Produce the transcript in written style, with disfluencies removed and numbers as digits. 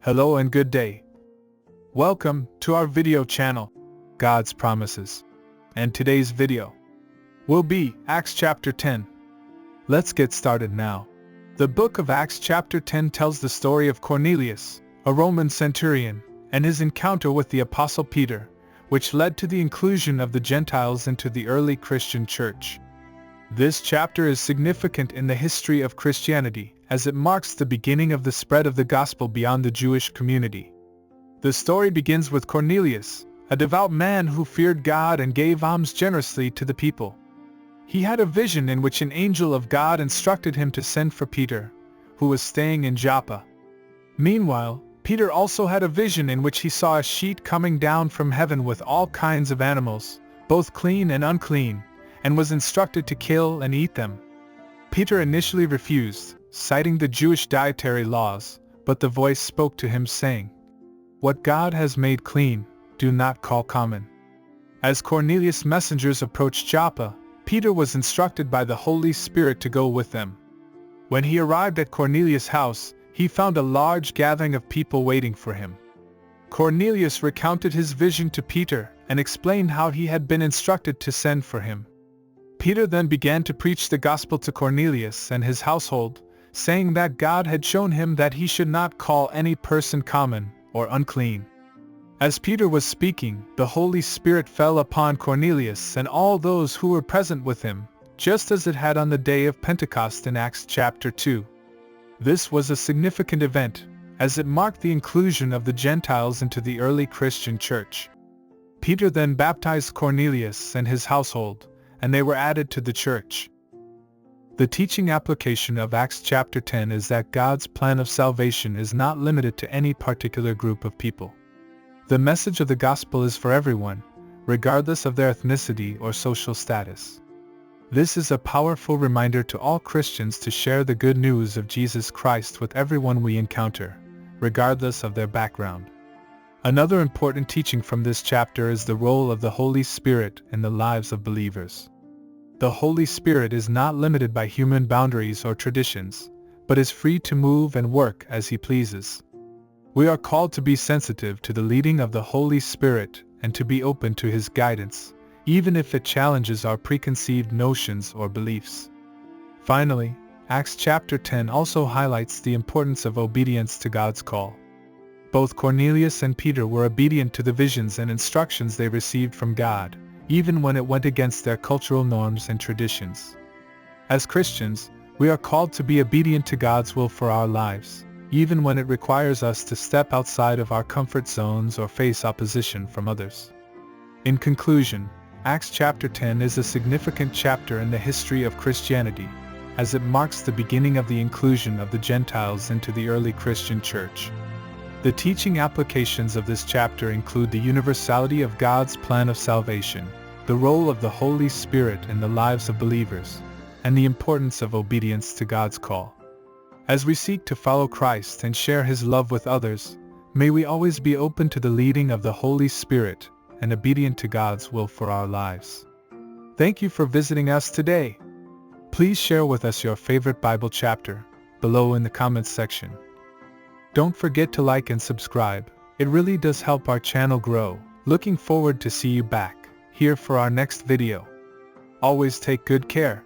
Hello and good day. Welcome to our video channel, God's Promises. And today's video will be Acts chapter 10. Let's get started now. The book of Acts chapter 10 tells the story of Cornelius, a Roman centurion, and his encounter with the Apostle Peter, which led to the inclusion of the Gentiles into the early Christian church. This chapter is significant in the history of Christianity, as it marks the beginning of the spread of the gospel beyond the Jewish community. The story begins with Cornelius, a devout man who feared God and gave alms generously to the people. He had a vision in which an angel of God instructed him to send for Peter, who was staying in Joppa. Meanwhile, Peter also had a vision in which he saw a sheet coming down from heaven with all kinds of animals, both clean and unclean, and was instructed to kill and eat them. Peter initially refused, citing the Jewish dietary laws, but the voice spoke to him saying, "What God has made clean, do not call common." As Cornelius' messengers approached Joppa, Peter was instructed by the Holy Spirit to go with them. When he arrived at Cornelius' house, he found a large gathering of people waiting for him. Cornelius recounted his vision to Peter and explained how he had been instructed to send for him. Peter then began to preach the gospel to Cornelius and his household, saying that God had shown him that he should not call any person common or unclean. As Peter was speaking, the Holy Spirit fell upon Cornelius and all those who were present with him, just as it had on the day of Pentecost in Acts chapter 2. This was a significant event, as it marked the inclusion of the Gentiles into the early Christian church. Peter then baptized Cornelius and his household, and they were added to the church. The teaching application of Acts chapter 10 is that God's plan of salvation is not limited to any particular group of people. The message of the gospel is for everyone, regardless of their ethnicity or social status. This is a powerful reminder to all Christians to share the good news of Jesus Christ with everyone we encounter, regardless of their background. Another important teaching from this chapter is the role of the Holy Spirit in the lives of believers. The Holy Spirit is not limited by human boundaries or traditions, but is free to move and work as He pleases. We are called to be sensitive to the leading of the Holy Spirit and to be open to His guidance, even if it challenges our preconceived notions or beliefs. Finally, Acts chapter 10 also highlights the importance of obedience to God's call. Both Cornelius and Peter were obedient to the visions and instructions they received from God, even when it went against their cultural norms and traditions. As Christians, we are called to be obedient to God's will for our lives, even when it requires us to step outside of our comfort zones or face opposition from others. In conclusion, Acts chapter 10 is a significant chapter in the history of Christianity, as it marks the beginning of the inclusion of the Gentiles into the early Christian church. The teaching applications of this chapter include the universality of God's plan of salvation, the role of the Holy Spirit in the lives of believers, and the importance of obedience to God's call. As we seek to follow Christ and share His love with others, may we always be open to the leading of the Holy Spirit and obedient to God's will for our lives. Thank you for visiting us today. Please share with us your favorite Bible chapter below in the comments section. Don't forget to like and subscribe. It really does help our channel grow. Looking forward to see you back here for our next video. Always take good care.